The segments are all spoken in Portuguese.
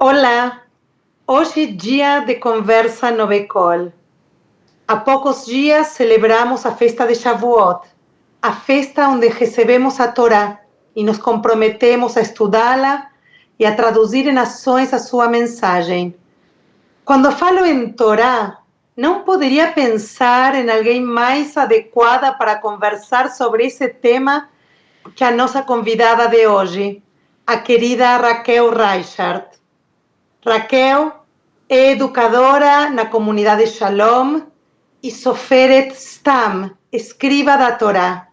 Olá, hoje é dia de conversa no Becol. Há poucos dias celebramos a festa de Shavuot, a festa onde recebemos a Torá e nos comprometemos a estudá-la e a traduzir em ações a sua mensagem. Quando falo em Torá, não poderia pensar em alguém mais adequada para conversar sobre esse tema que a nossa convidada de hoje, a querida Raquel Reichart. Raquel é educadora na comunidade Shalom e Soferet Stam, escriba da Torá.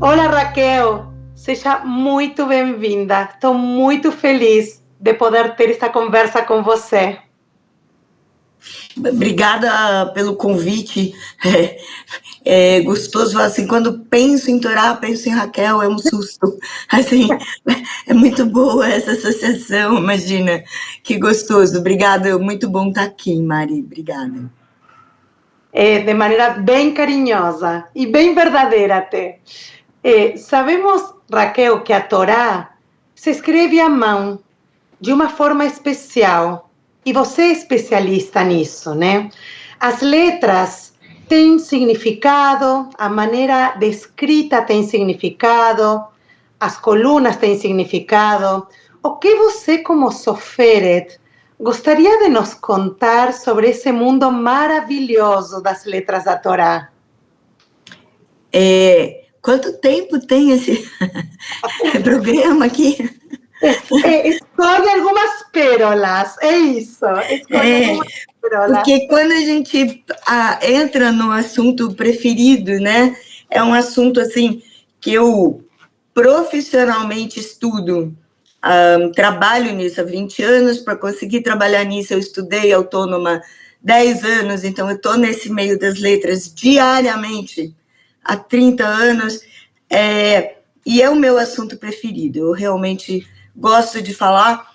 Olá, Raquel, seja muito bem-vinda. Estou muito feliz de poder ter esta conversa com você. Obrigada pelo convite. É gostoso, assim, quando penso em Torá, penso em Raquel, é um susto. Assim, é muito boa essa associação, imagina, que gostoso. Obrigada, muito bom estar aqui, Mari, obrigada. De maneira bem carinhosa e bem verdadeira até. Sabemos, Raquel, que a Torá se escreve à mão, de uma forma especial. E você é especialista nisso, né? As letras têm significado, a maneira de escrita tem significado, as colunas têm significado. O que você, como Soferet, gostaria de nos contar sobre esse mundo maravilhoso das letras da Torá? Quanto tempo tem esse programa aqui? Escolhe algumas pérolas, é isso. Escolhe algumas pérolas. Porque quando a gente entra no assunto preferido, né? É um assunto, assim, que eu profissionalmente estudo, trabalho nisso há 20 anos, para conseguir trabalhar nisso eu estudei autônoma 10 anos, então eu estou nesse meio das letras diariamente há 30 anos, e é o meu assunto preferido. Eu realmente gosto de falar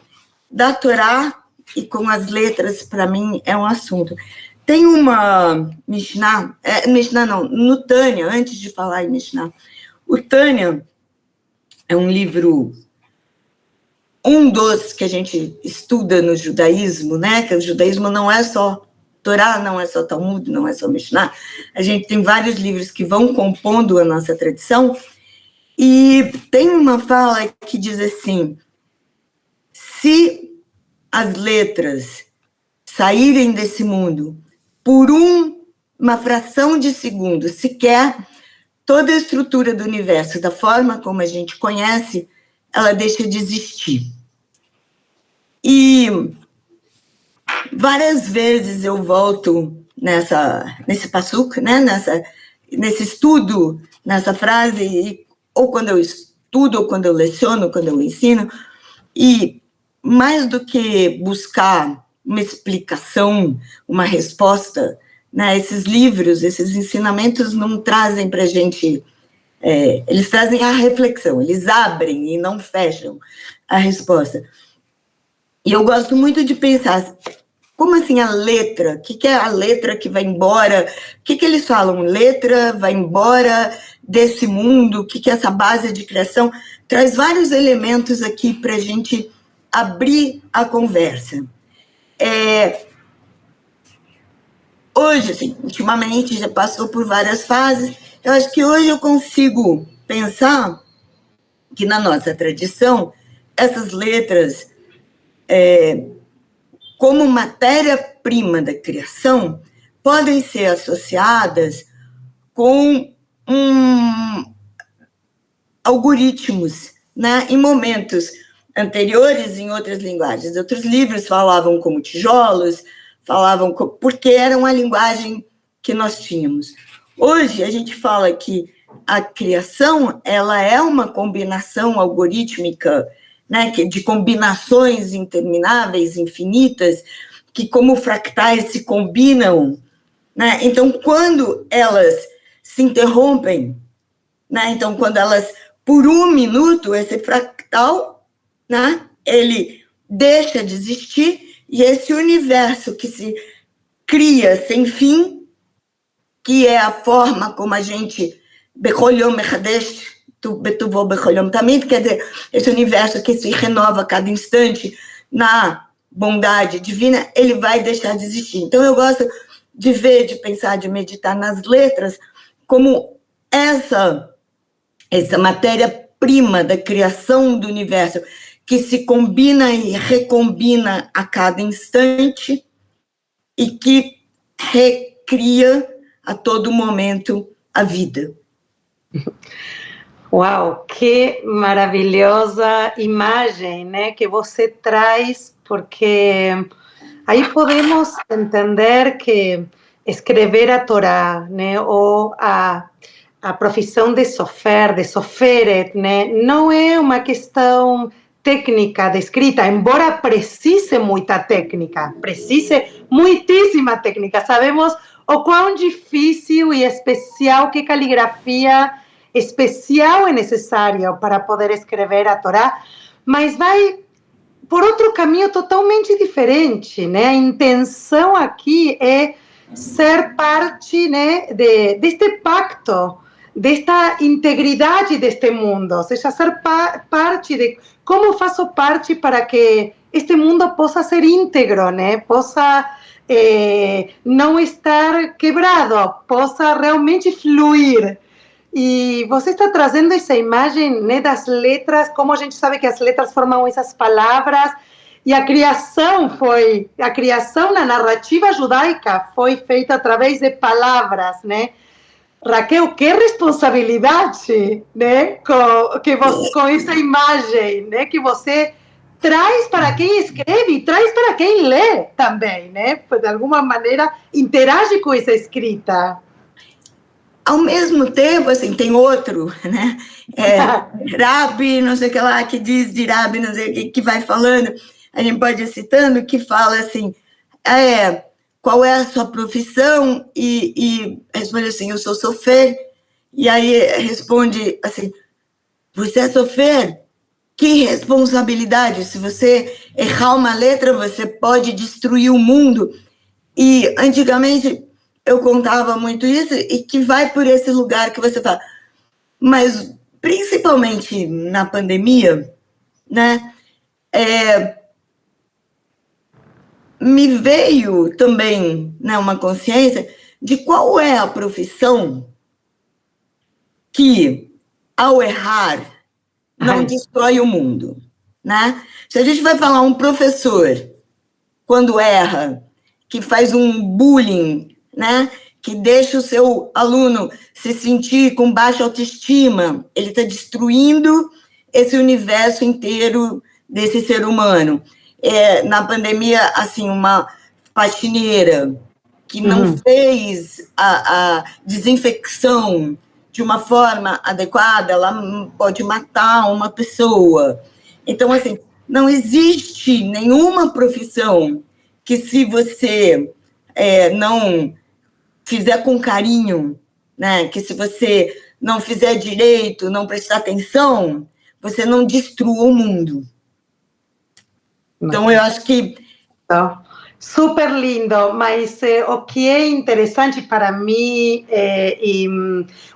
da Torá, e com as letras, para mim, é um assunto. Tem uma Mishnah, no Tânia, antes de falar em Mishnah, o Tânia é um livro, um dos que a gente estuda no judaísmo, né? Que o judaísmo não é só Torá, não é só Talmud, não é só Mishnah. A gente tem vários livros que vão compondo a nossa tradição, e tem uma fala que diz assim: se as letras saírem desse mundo por uma fração de segundo, sequer, toda a estrutura do universo, da forma como a gente conhece, ela deixa de existir. E várias vezes eu volto nesse passuca, né? Nesse estudo, nessa frase, ou quando eu estudo, ou quando eu leciono, ou quando eu ensino, e mais do que buscar uma explicação, uma resposta, né, esses livros, esses ensinamentos não trazem para a gente, eles trazem a reflexão, eles abrem e não fecham a resposta. E eu gosto muito de pensar, como assim a letra? O que é a letra que vai embora? O que eles falam? Letra vai embora desse mundo? O que é essa base de criação? Traz vários elementos aqui para a gente abrir a conversa. Hoje, assim, ultimamente, já passou por várias fases, eu acho que hoje eu consigo pensar que na nossa tradição, essas letras, como matéria-prima da criação, podem ser associadas com algoritmos, né, em momentos anteriores, em outras linguagens. Outros livros falavam como tijolos, porque era uma linguagem que nós tínhamos. Hoje, a gente fala que a criação, ela é uma combinação algorítmica, né, de combinações intermináveis, infinitas, que como fractais se combinam, né? Então, quando elas se interrompem, né? Então, quando elas, por um minuto, esse fractal, né, ele deixa de existir e esse universo que se cria sem fim, que é a forma como a gente bechol yom mechadesh betuvo bechol yom tamid, quer dizer, esse universo que se renova a cada instante na bondade divina, ele vai deixar de existir. Então eu gosto de ver, de pensar, de meditar nas letras como essa matéria-prima da criação do universo, que se combina e recombina a cada instante e que recria a todo momento a vida. Uau, que maravilhosa imagem, né, que você traz, porque aí podemos entender que escrever a Torá, né, ou a profissão de sofer, de soferet, né, não é uma questão técnica de escrita, embora precise muita técnica, precise muitíssima técnica. Sabemos o quão difícil e especial que caligrafia especial é necessária para poder escrever a Torá, mas vai por outro caminho totalmente diferente, né? A intenção aqui é ser parte, né, deste pacto, desta integridade deste mundo, ou seja, ser parte de como faço parte para que este mundo possa ser íntegro, né? Possa não estar quebrado, possa realmente fluir. E você está trazendo essa imagem, né, das letras, como a gente sabe que as letras formam essas palavras, e a criação na narrativa judaica foi feita através de palavras, né? Raquel, que responsabilidade, né, com essa imagem, né, que você traz para quem escreve e traz para quem lê também, né? De alguma maneira interage com essa escrita. Ao mesmo tempo, assim, tem outro, né? Rabi, não sei o que lá, que diz de Rabi, não sei o que vai falando, a gente pode ir citando, que fala assim, qual é a sua profissão? E responde assim, eu sou sofer. E aí responde assim, você é sofer? Que responsabilidade! Se você errar uma letra, você pode destruir o mundo. E antigamente eu contava muito isso, e que vai por esse lugar que você fala. Mas, principalmente na pandemia, né, me veio também, né, uma consciência de qual é a profissão que, ao errar, não destrói o mundo, né? Se a gente vai falar um professor, quando erra, que faz um bullying, né, que deixa o seu aluno se sentir com baixa autoestima, ele está destruindo esse universo inteiro desse ser humano. Na pandemia, assim, uma faxineira que não fez a desinfecção de uma forma adequada, ela pode matar uma pessoa. Então, assim, não existe nenhuma profissão que, se você não fizer com carinho, né, que se você não fizer direito, não prestar atenção, você não destrua o mundo. Então, eu acho que... Super lindo, mas o que é interessante para mim e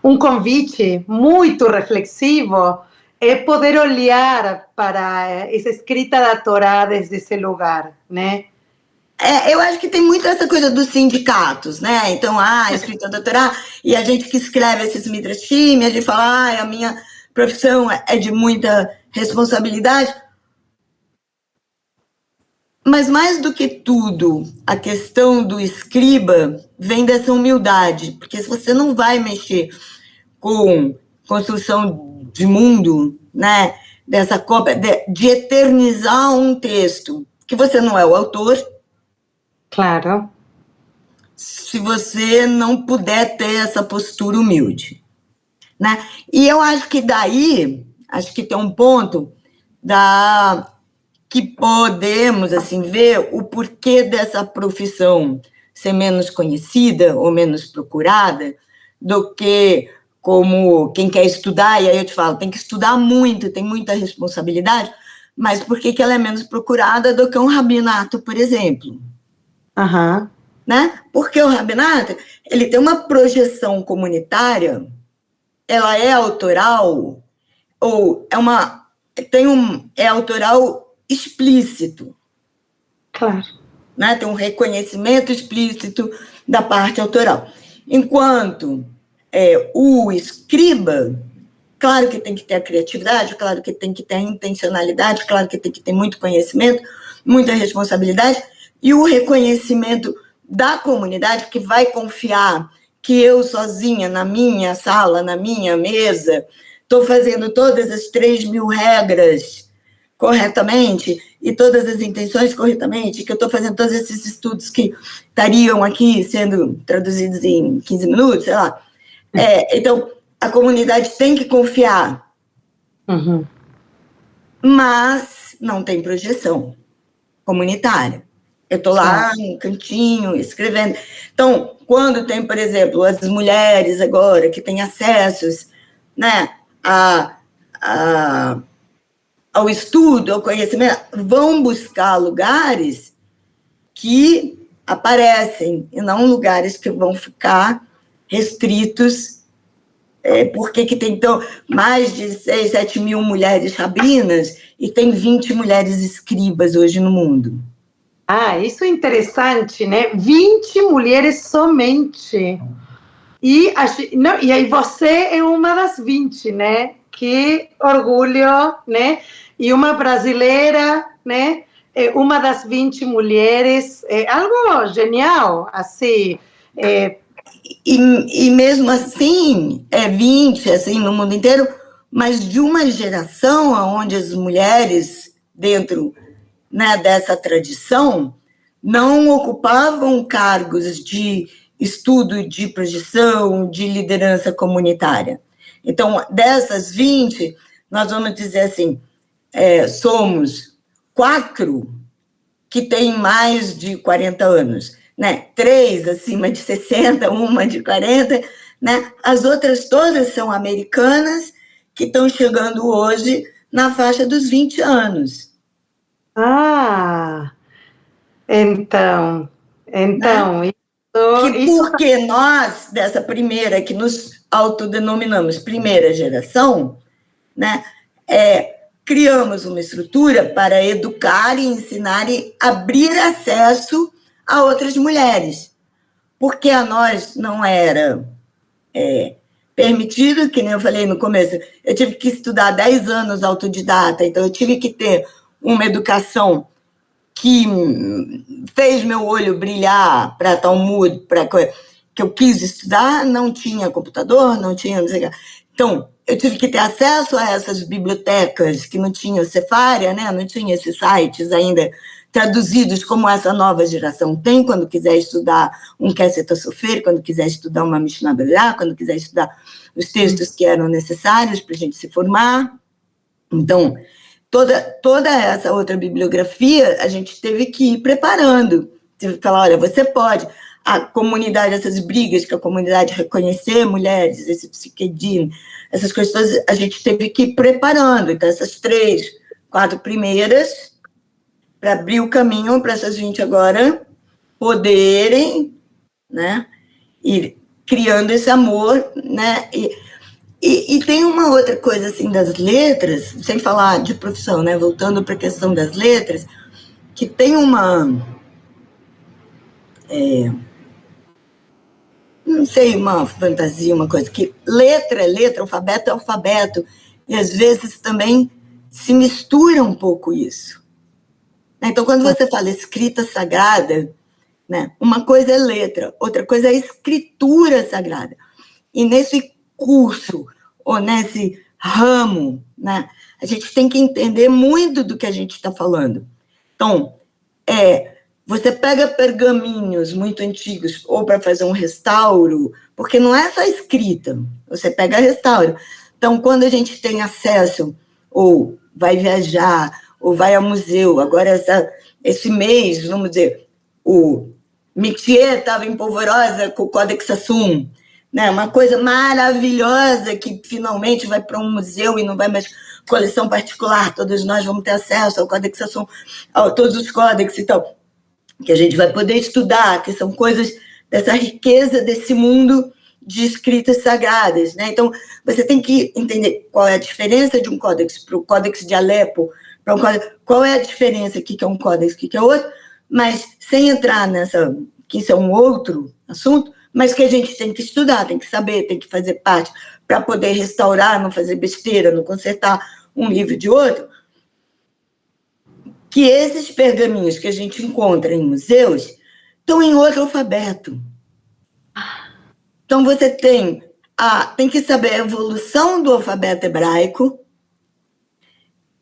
um convite muito reflexivo é poder olhar para essa escrita da Torá desde esse lugar, né? Eu acho que tem muito essa coisa dos sindicatos, né? Então, a escrita da Torá, e a gente que escreve esses midrashim, a gente fala, a minha profissão é de muita responsabilidade. Mas, mais do que tudo, a questão do escriba vem dessa humildade, porque se você não vai mexer com construção de mundo, né, dessa cópia, de eternizar um texto, que você não é o autor. Claro. Se você não puder ter essa postura humilde, né? E eu acho que daí, acho que tem um ponto que podemos, assim, ver o porquê dessa profissão ser menos conhecida ou menos procurada do que como quem quer estudar, e aí eu te falo, tem que estudar muito, tem muita responsabilidade, mas por que ela é menos procurada do que um rabinato, por exemplo? Aham. Né? Porque o rabinato, ele tem uma projeção comunitária, ela é autoral, ou é autoral explícito. Claro. Né? Tem um reconhecimento explícito da parte autoral. Enquanto o escriba, claro que tem que ter a criatividade, claro que tem que ter a intencionalidade, claro que tem que ter muito conhecimento, muita responsabilidade, e o reconhecimento da comunidade que vai confiar que eu sozinha, na minha sala, na minha mesa, estou fazendo todas as 3.000 regras corretamente e todas as intenções corretamente, que eu estou fazendo todos esses estudos que estariam aqui sendo traduzidos em 15 minutos, sei lá. Então, a comunidade tem que confiar, Uhum. mas não tem projeção comunitária. Eu estou lá no cantinho, escrevendo. Então, quando tem, por exemplo, as mulheres agora que têm acessos, né, ao estudo, ao conhecimento, vão buscar lugares que aparecem, e não lugares que vão ficar restritos, porque que tem então, mais de 6, 7 mil mulheres rabinas e tem 20 mulheres escribas hoje no mundo. Ah, isso é interessante, né? 20 mulheres somente. E aí você é uma das 20, né? Que orgulho, né? E uma brasileira, né? É uma das 20 mulheres. É algo genial, assim. E mesmo assim, 20, assim, no mundo inteiro, mas de uma geração onde as mulheres, dentro, né, dessa tradição, não ocupavam cargos de estudo de projeção, de liderança comunitária. Então, dessas 20, nós vamos dizer assim, somos 4 que têm mais de 40 anos, né? 3 acima de 60, uma de 40, né? As outras todas são americanas que estão chegando hoje na faixa dos 20 anos. Ah, então, Né? isso... Porque nós, dessa primeira, que nos autodenominamos primeira geração, né, criamos uma estrutura para educar e ensinar e abrir acesso a outras mulheres. Porque a nós não era permitido, que nem eu falei no começo, eu tive que estudar 10 anos autodidata, então eu tive que ter uma educação que fez meu olho brilhar para Talmud, para que eu quis estudar, não tinha computador, não tinha... Não sei, então, eu tive que ter acesso a essas bibliotecas que não tinham Sefaria, né? Não tinha esses sites ainda traduzidos como essa nova geração tem, quando quiser estudar um Kesset Sofer, quando quiser estudar uma Mishnah Berurah, quando quiser estudar os textos que eram necessários para a gente se formar. Então, toda essa outra bibliografia, a gente teve que ir preparando. Teve que falar, olha, você pode... A comunidade, essas brigas que a comunidade reconhecer mulheres, esse psiquedin, essas coisas todas, a gente teve que ir preparando. Então, essas 3, 4 primeiras, para abrir o caminho para essas 20 agora poderem, né, ir criando esse amor, né, e tem uma outra coisa, assim, das letras, sem falar de profissão, né, voltando para a questão das letras, que tem não sei, uma fantasia, uma coisa, que letra é letra, alfabeto é alfabeto, e às vezes também se mistura um pouco isso. Então, quando você fala escrita sagrada, né, uma coisa é letra, outra coisa é escritura sagrada. E nesse curso, ou nesse ramo, né, a gente tem que entender muito do que a gente está falando. Então, você pega pergaminhos muito antigos, ou para fazer um restauro, porque não é só escrita, você pega restauro. Então, quando a gente tem acesso, ou vai viajar, ou vai ao museu, agora esse mês, vamos dizer, o Mitier estava em Polvorosa com o Codex Assum, né? Uma coisa maravilhosa que finalmente vai para um museu e não vai mais coleção particular, todos nós vamos ter acesso ao Codex Assunto, a todos os códex e tal, que a gente vai poder estudar, que são coisas dessa riqueza desse mundo de escritas sagradas, né? Então, você tem que entender qual é a diferença de um códex para o Códex de Alepo, para um códex, qual é a diferença, o que é um códex, o que é outro, mas sem entrar nessa, que isso é um outro assunto, mas que a gente tem que estudar, tem que saber, tem que fazer parte, para poder restaurar, não fazer besteira, não consertar um livro de outro, que esses pergaminhos que a gente encontra em museus estão em outro alfabeto. Então, você tem que saber a evolução do alfabeto hebraico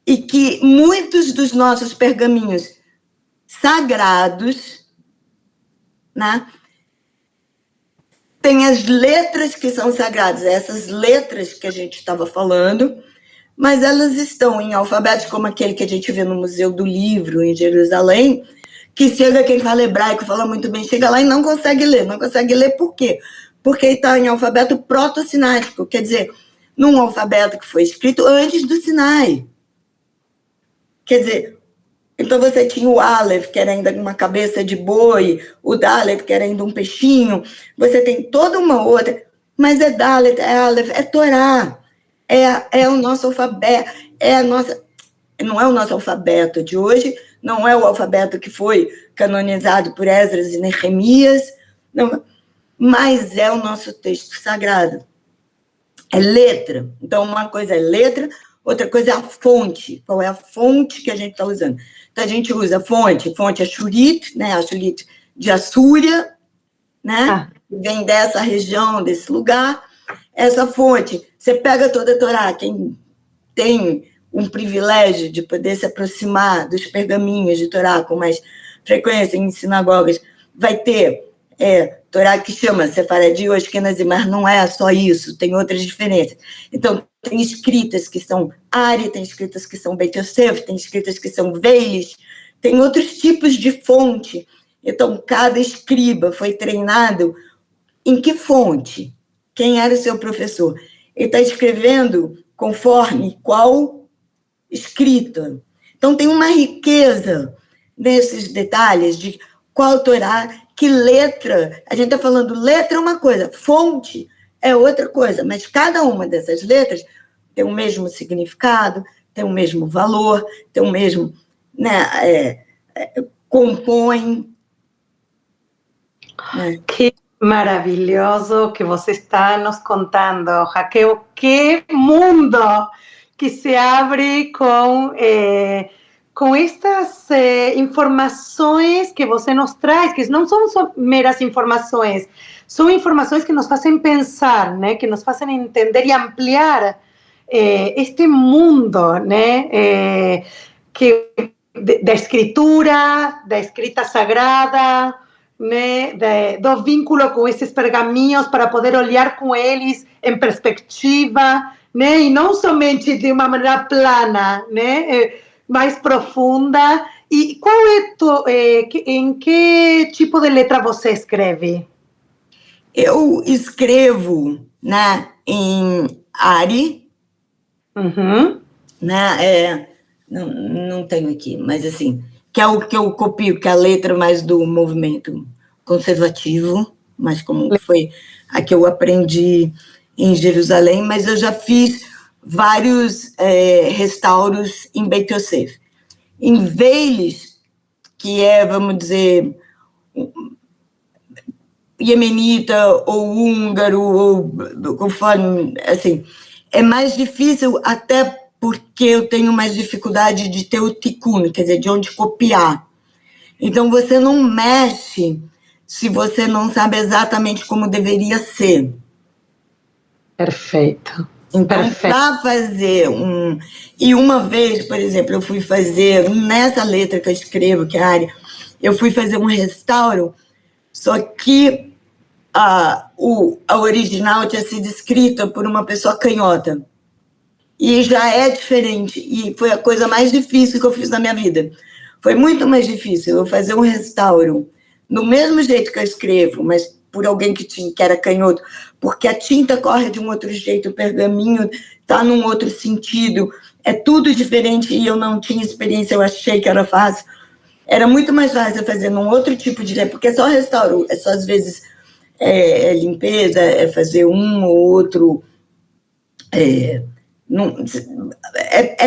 e que muitos dos nossos pergaminhos sagrados, né, tem as letras que são sagradas, essas letras que a gente estava falando, mas elas estão em alfabetos como aquele que a gente vê no Museu do Livro, em Jerusalém, que chega quem fala hebraico, fala muito bem, chega lá e não consegue ler. Não consegue ler por quê? Porque está em alfabeto proto-sinático, quer dizer, num alfabeto que foi escrito antes do Sinai. Quer dizer, então você tinha o Aleph, que era ainda uma cabeça de boi, o Dalet, que era ainda um peixinho, você tem toda uma outra, mas é Dalet, é Aleph, é Torá, é o nosso alfabeto, não é o nosso alfabeto de hoje, não é o alfabeto que foi canonizado por Esdras e Neemias, não, mas é o nosso texto sagrado. É letra. Então, uma coisa é letra, outra coisa é a fonte. Qual é a fonte que a gente está usando? Então, a gente usa fonte é Shurit, né? A Shurit de Assúria, né? Vem dessa região, desse lugar. Essa fonte, você pega toda a Torá, quem tem um privilégio de poder se aproximar dos pergaminhos de Torá com mais frequência em sinagogas, vai ter Torá que chama Sefaradi ou Ashkenazi, mas não é só isso, tem outras diferenças. Então, tem escritas que são Ari, tem escritas que são Beit Yosef, tem escritas que são Veilis, tem outros tipos de fonte. Então, cada escriba foi treinado em que fonte? Quem era o seu professor? Ele está escrevendo conforme qual escrita. Então, tem uma riqueza nesses detalhes de qual Torá, que letra. A gente está falando letra é uma coisa, fonte é outra coisa, mas cada uma dessas letras tem o mesmo significado, tem o mesmo valor, tem o mesmo, né, compõe. Né? Que maravilhoso que você está nos contando, Raquel. Que mundo que se abre com estas informações que você nos traz, que não são só meras informações, são informações que nos fazem pensar, né? Que nos fazem entender e ampliar este mundo, né? Da escritura, da escrita sagrada, né, do vínculo com esses pergaminhos para poder olhar com eles em perspectiva, né, e não somente de uma maneira plana, né, mais profunda. E qual em que tipo de letra você escreve? Eu escrevo, né, em Ari, né, não tenho aqui, mas assim, que é o que eu copio, que é a letra mais do movimento conservativo, mas como foi a que eu aprendi em Jerusalém, mas eu já fiz vários restauros em Beit Yosef. Em Veilis, que é, vamos dizer, iemenita ou húngaro, ou conforme, assim, é mais difícil até porque eu tenho mais dificuldade de ter o tikkun, quer dizer, de onde copiar. Então, você não mexe se você não sabe exatamente como deveria ser. Perfeito. Então, para fazer E uma vez, por exemplo, eu fui fazer, nessa letra que eu escrevo, que é a área, eu fui fazer um restauro, só que a original tinha sido escrita por uma pessoa canhota. E já é diferente, e foi a coisa mais difícil que eu fiz na minha vida. Foi muito mais difícil eu fazer um restauro no mesmo jeito que eu escrevo, mas por alguém que era canhoto, porque a tinta corre de um outro jeito, o pergaminho está num outro sentido, é tudo diferente e eu não tinha experiência, eu achei que era fácil. Era muito mais fácil fazer num outro tipo de... Porque é só restauro, é só às vezes limpeza, é fazer um ou outro... É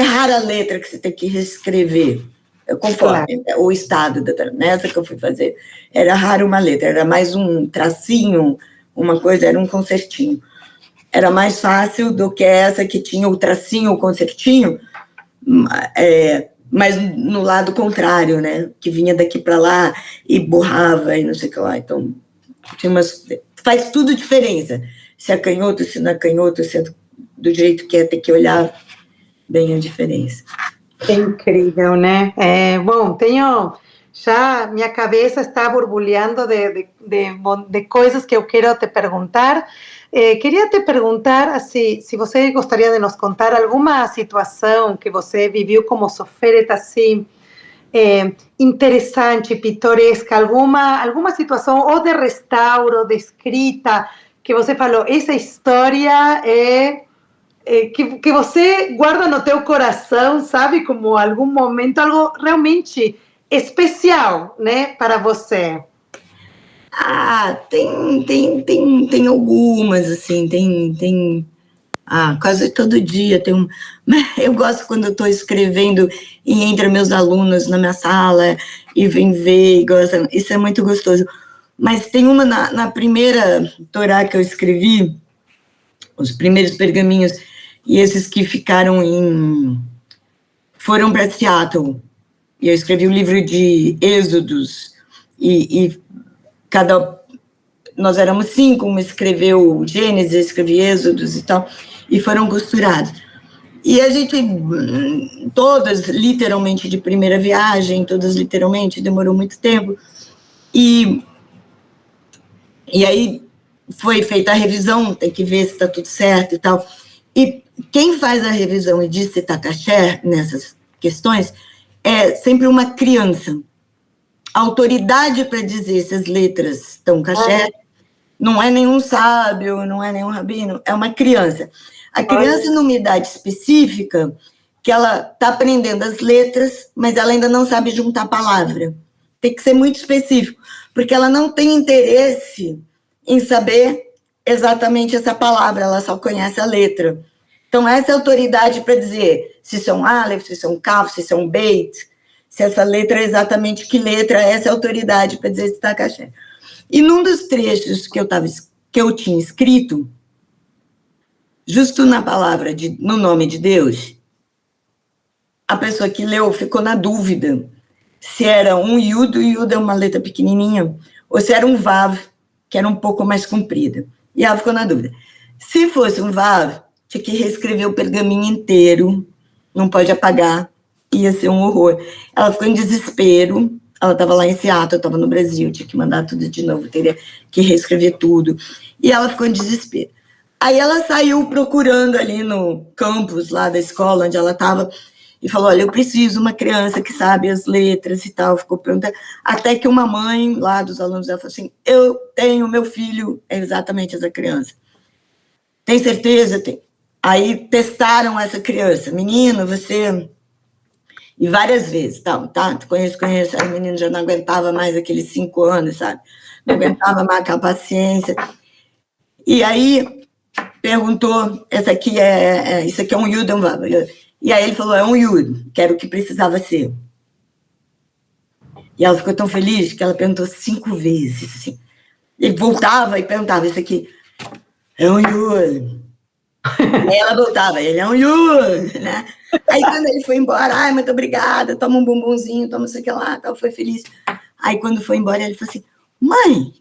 rara a letra que você tem que reescrever, conforme o estado. Nessa que eu fui fazer, era raro uma letra, era mais um tracinho, uma coisa, era um concertinho. Era mais fácil do que essa que tinha o tracinho, o concertinho, mas no lado contrário, né? Que vinha daqui para lá e borrava e não sei o que lá. Então, faz tudo diferença. Se é canhoto, se não é canhoto, se é do jeito que é, tem que olhar bem a diferença. É incrível, né? Bom, já minha cabeça está borbulhando de coisas que eu quero te perguntar. Queria te perguntar se você gostaria de nos contar alguma situação que você viveu como sofreta, assim, interessante, pitoresca, alguma situação ou de restauro, de escrita, que você falou, essa história que você guarda no teu coração, sabe, como algum momento, algo realmente especial, né, para você. Tem algumas, assim, tem quase todo dia tem eu gosto quando eu estou escrevendo e entra meus alunos na minha sala e vem ver, e gosta, isso é muito gostoso. Mas tem uma na primeira Torá que eu escrevi, os primeiros pergaminhos, e esses que foram para Seattle, e eu escrevi o livro de Êxodos, e nós éramos 5, uma escreveu Gênesis, eu escrevi Êxodos e tal, e foram costurados. E a gente, todas literalmente de primeira viagem, todas literalmente, demorou muito tempo, e aí foi feita a revisão, tem que ver se está tudo certo e tal, e quem faz a revisão e diz se está caché nessas questões é sempre uma criança. A autoridade para dizer se as letras estão caché não é nenhum sábio, não é nenhum rabino, é uma criança. A criança, numa idade específica, que ela está aprendendo as letras, mas ela ainda não sabe juntar palavra. Tem que ser muito específico, porque ela não tem interesse em saber exatamente essa palavra, ela só conhece a letra. Então, essa é a autoridade para dizer se isso é um Aleph, se isso é um Kaf, se isso é um Beit, se essa letra é exatamente que letra, essa é a autoridade para dizer se está caché. E num dos trechos que eu tinha escrito, justo na palavra, no nome de Deus, a pessoa que leu ficou na dúvida se era um Yud, o Yud é uma letra pequenininha, ou se era um Vav, que era um pouco mais comprida. E ela ficou na dúvida. Se fosse um Vav, tinha que reescrever o pergaminho inteiro, não pode apagar, ia ser um horror. Ela ficou em desespero, ela estava lá em Seattle, eu estava no Brasil, tinha que mandar tudo de novo, teria que reescrever tudo. E ela ficou em desespero. Aí ela saiu procurando ali no campus lá da escola onde ela estava e falou, olha, eu preciso de uma criança que sabe as letras e tal. Ficou perguntando, até que uma mãe lá dos alunos dela falou assim, eu tenho, meu filho é exatamente essa criança. Tem certeza? Tem. Aí testaram essa criança. Menino, você... E várias vezes, tá, conheço, aí o menino já não aguentava mais aqueles 5 anos, sabe? Não aguentava mais aquela paciência. E aí perguntou, isso aqui é um Yud, é um Vav. E aí ele falou, é um Yud, que era o que precisava ser. E ela ficou tão feliz que ela perguntou 5 vezes, assim. E voltava e perguntava, isso aqui é um Yud. Aí ela voltava, ele é um Yud, né? Aí quando ele foi embora, ai, muito obrigada, toma um bombonzinho, toma isso aqui lá, tal, foi feliz. Aí quando foi embora, ele falou assim, mãe,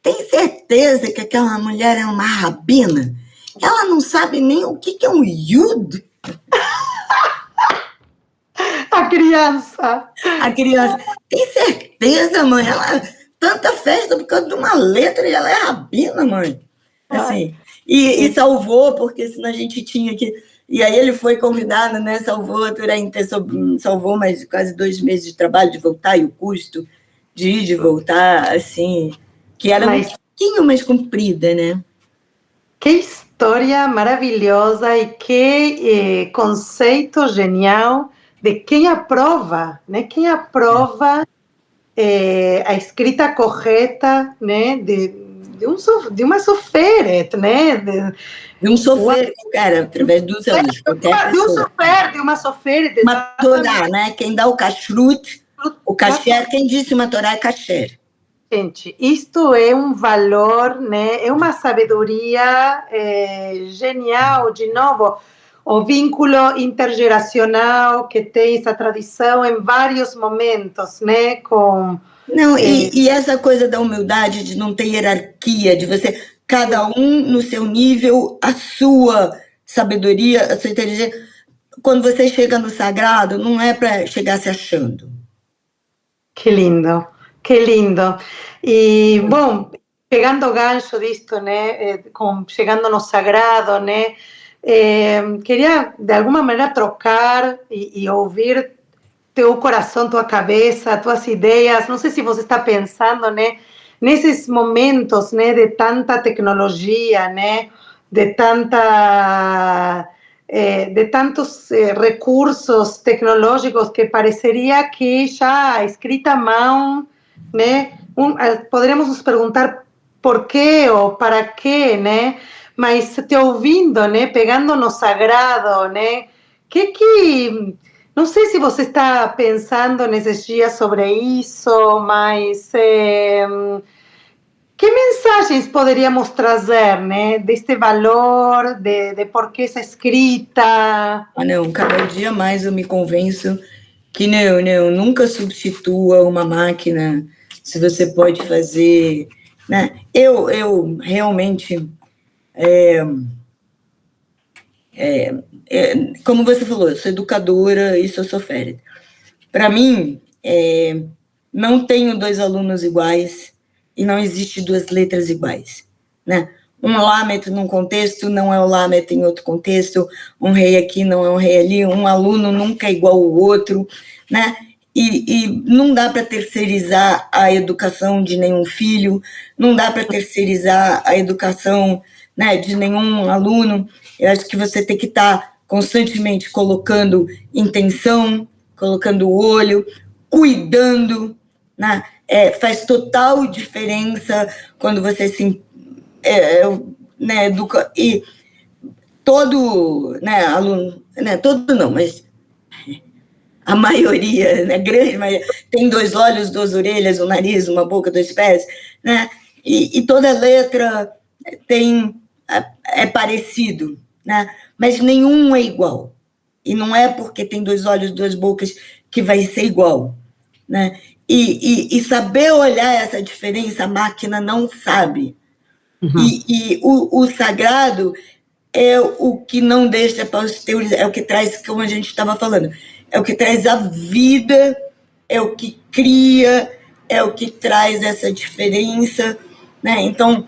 tem certeza que aquela mulher é uma rabina? Ela não sabe nem o que é um Yud? A criança, tem certeza, mãe? Ela tanta festa por causa de uma letra e ela é rabina, mãe. Assim, e salvou, porque senão a gente tinha que... E aí ele foi convidado, né? Salvou mais quase 2 meses de trabalho de voltar, e o custo de ir, de voltar, assim, que era um pouquinho mais comprida, né? Que história maravilhosa e que conceito genial de quem aprova, né? Quem aprova a escrita correta, né? De uma soferet, né? De um sofrer, cara, através dos anos, qualquer de um pessoa. sofer, de uma soferet. Uma Torá, né? Quem dá o kashrut, o kasher, quem disse uma Torá é kasher. Gente, isto é um valor, né? É uma sabedoria genial, de novo, o vínculo intergeracional que tem essa tradição em vários momentos, né? Não, e essa coisa da humildade, de não ter hierarquia, de você, cada um no seu nível, a sua sabedoria, a sua inteligência. Quando você chega no sagrado, não é para chegar se achando. Que lindo, que lindo. E, bom, pegando o gancho disto, né, chegando no sagrado, né, queria, de alguma maneira, trocar e ouvir teu coração, tua cabeça, tuas ideias. Não sei se você está pensando, né, nesses momentos, né, de tanta tecnologia, né, de tantos recursos tecnológicos que pareceria que já a escrita à mão, né, poderíamos nos perguntar por quê ou para quê, né, mas te ouvindo, né, pegando no sagrado, né, não sei se você está pensando nesses dias sobre isso, mas que mensagens poderíamos trazer, né, deste valor, de por que essa escrita? Ah, não, cada dia mais eu me convenço que não, nunca substitua uma máquina se você pode fazer, né? Eu realmente, como você falou, eu sou educadora e sou soférida. Para mim, não tenho dois alunos iguais e não existe duas letras iguais, né? Um Lamet num contexto não é o Lamet em outro contexto, um rei aqui não é um rei ali, um aluno nunca é igual ao outro, né? E não dá para terceirizar a educação de nenhum filho, não dá para terceirizar a educação, né, de nenhum aluno. Eu acho que você tem que estar constantemente colocando intenção, colocando o olho, cuidando, né? Faz total diferença quando você se né, educa, e todo, né, aluno, né, todo não, mas a maioria, né, grande maioria, tem dois olhos, duas orelhas, um nariz, uma boca, dois pés, né, e toda letra é parecido, né, mas nenhum é igual, e não é porque tem dois olhos, duas bocas que vai ser igual, né, e saber olhar essa diferença, a máquina não sabe. E o sagrado é o que não deixa para os teus, é o que traz, como a gente estava falando, é o que traz a vida, é o que cria, é o que traz essa diferença, né? Então,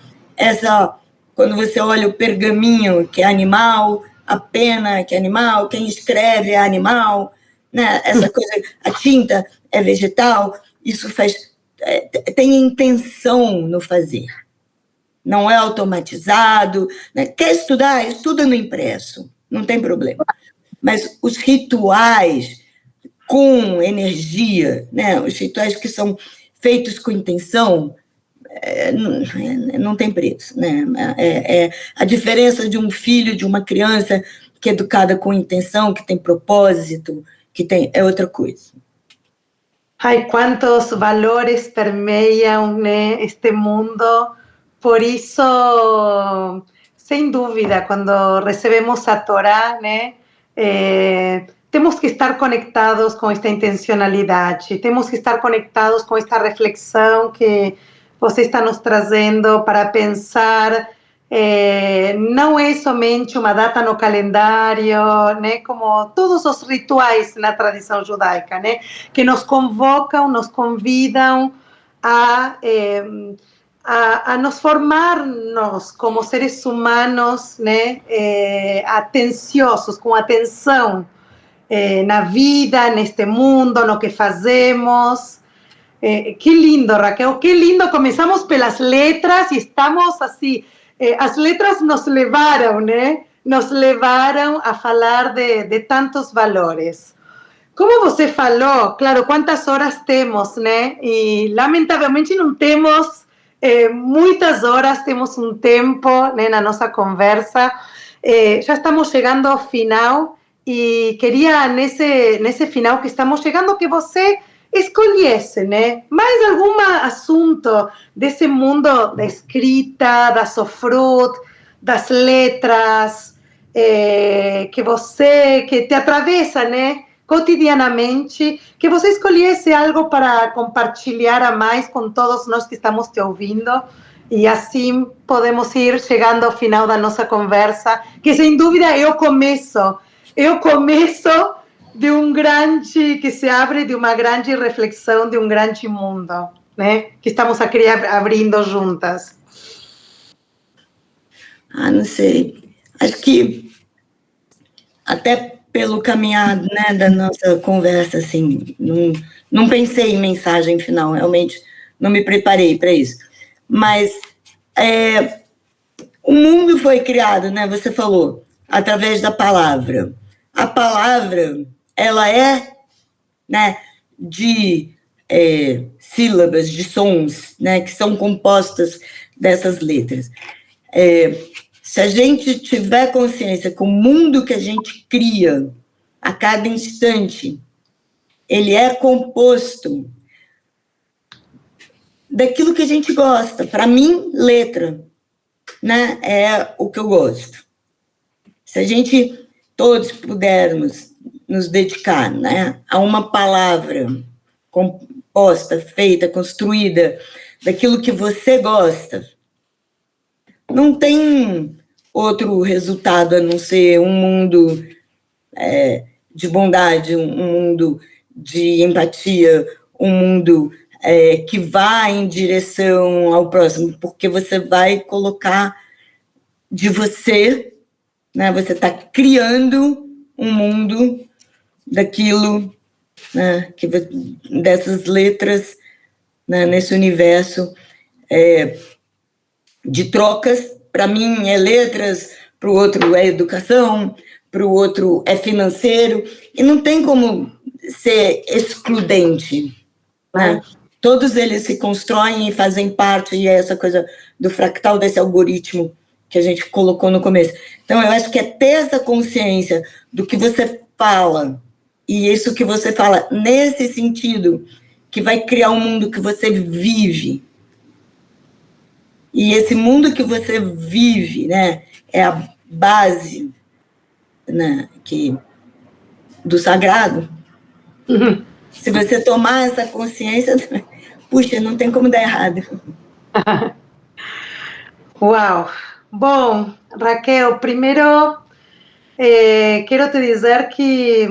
quando você olha o pergaminho, que é animal, a pena, que é animal, quem escreve é animal, né? Essa coisa, a tinta é vegetal, isso tem intenção no fazer. Não é automatizado, né? Quer estudar? Estuda no impresso, não tem problema. Mas os rituais com energia, né? Os rituais que são feitos com intenção, não tem preço, né? A diferença de um filho, de uma criança que é educada com intenção, que tem propósito, é outra coisa. Ai, quantos valores permeiam, né, este mundo. Por isso, sem dúvida, quando recebemos a Torá, né, temos que estar conectados com esta intencionalidade, temos que estar conectados com esta reflexão que você está nos trazendo para pensar. Não é somente uma data no calendário, né, como todos os rituais na tradição judaica, né, que nos convocam, nos convidam a nos formarmos como seres humanos, né, atenciosos, com atenção na vida, neste mundo, no que fazemos. Que lindo, Raquel, que lindo. Começamos pelas letras e estamos assim as letras nos levaram, né? Nos levaram a falar de tantos valores. Como você falou, claro, quantas horas temos, né? E lamentavelmente não temos muitas horas, temos um tempo, né, na nossa conversa. Já estamos chegando ao final e queria, nesse final que estamos chegando, que você escolhesse, né, mais algum assunto desse mundo da escrita, da sofrut, das letras, que te atravessa, né, cotidianamente, que você escolhesse algo para compartilhar a mais com todos nós que estamos te ouvindo, e assim podemos ir chegando ao final da nossa conversa, que sem dúvida é o começo de um grande, que se abre de uma grande reflexão, de um grande mundo, né, que estamos aqui abrindo juntas. Não sei, acho que até pelo caminhar, né, da nossa conversa, assim, não pensei em mensagem final, realmente não me preparei para isso. Mas o mundo foi criado, né, você falou, através da palavra. A palavra, ela é, né, de sílabas, de sons, né, que são compostas dessas letras. Se a gente tiver consciência que o mundo que a gente cria a cada instante, ele é composto daquilo que a gente gosta. Para mim, letra, né, é o que eu gosto. Se a gente todos pudermos nos dedicar, né, a uma palavra composta, feita, construída daquilo que você gosta, não tem outro resultado a não ser um mundo de bondade, um mundo de empatia, um mundo que vai em direção ao próximo, porque você vai colocar de você, né? Você está criando um mundo daquilo, né? Dessas letras, né? Nesse universo de trocas. Para mim é letras, para o outro é educação, para o outro é financeiro, e não tem como ser excludente, né? Todos eles se constroem e fazem parte, e é essa coisa do fractal, desse algoritmo que a gente colocou no começo. Então, eu acho que é ter essa consciência do que você fala, e isso que você fala nesse sentido, que vai criar um mundo que você vive. E esse mundo que você vive, né, é a base, né, do sagrado. Uhum. Se você tomar essa consciência, puxa, não tem como dar errado. Uau! Bom, Raquel, primeiro quero te dizer que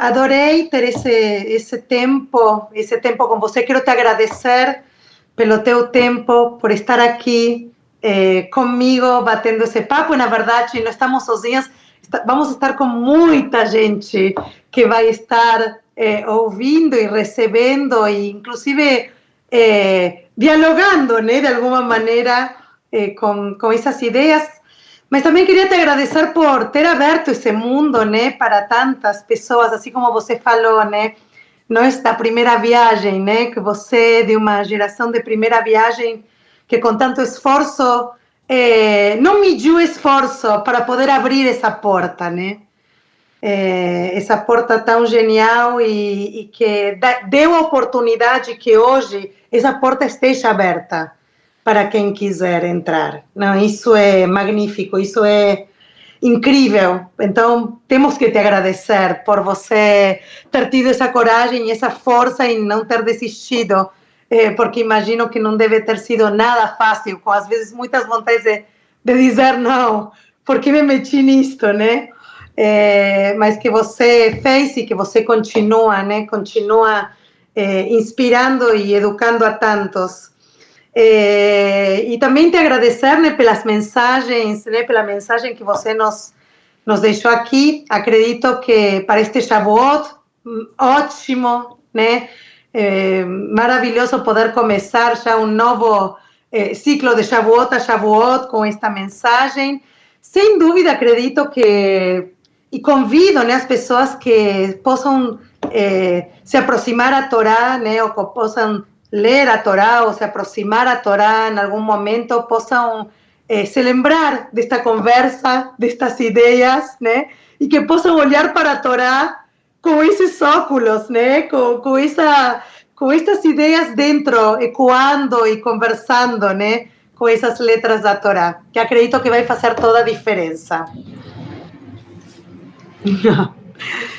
adorei ter esse tempo com você. Quero te agradecer pelo teu tempo, por estar aqui comigo, batendo esse papo. Na verdade, não estamos sozinhas, vamos estar com muita gente que vai estar ouvindo e recebendo, e inclusive dialogando, né, de alguma maneira com essas ideias. Mas também queria te agradecer por ter aberto esse mundo, né, para tantas pessoas, assim como você falou, né, da primeira viagem, né, que você é de uma geração de primeira viagem que com tanto esforço, não mediu esforço para poder abrir essa porta, né, essa porta tão genial e que deu a oportunidade que hoje essa porta esteja aberta para quem quiser entrar. Não, isso é magnífico, isso é incrível. Então, temos que te agradecer por você ter tido essa coragem e essa força em não ter desistido, porque imagino que não deve ter sido nada fácil, com às vezes muitas vontades de dizer não, por que me meti nisto, né? Mas que você fez e que você continua, né? Continua inspirando e educando a tantos. E também te agradecer, né, pelas mensagens, né, pela mensagem que você nos deixou aqui. Acredito que para este Shavuot, ótimo, né, maravilhoso poder começar já um novo ciclo de Shavuot a Shavuot com esta mensagem. Sem dúvida, acredito que, e convido, né, as pessoas que possam se aproximar à Torá, né, ou que possam ler a Torá ou se aproximar à Torá em algum momento, possam se lembrar desta conversa, destas ideias, né, e que possam olhar para a Torá com esses óculos, né, com estas ideias dentro, ecoando e conversando, né, com essas letras da Torá, que acredito que vai fazer toda a diferença.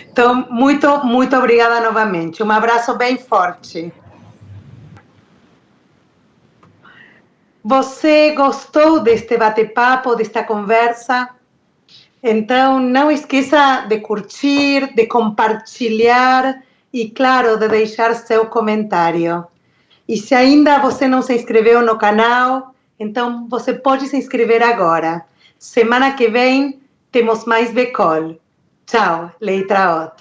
Então, muito obrigada novamente. Um abraço bem forte. Você gostou deste bate-papo, desta conversa? Então, não esqueça de curtir, de compartilhar e, claro, de deixar seu comentário. E se ainda você não se inscreveu no canal, então você pode se inscrever agora. Semana que vem temos mais Becol. Tchau, Leitraot.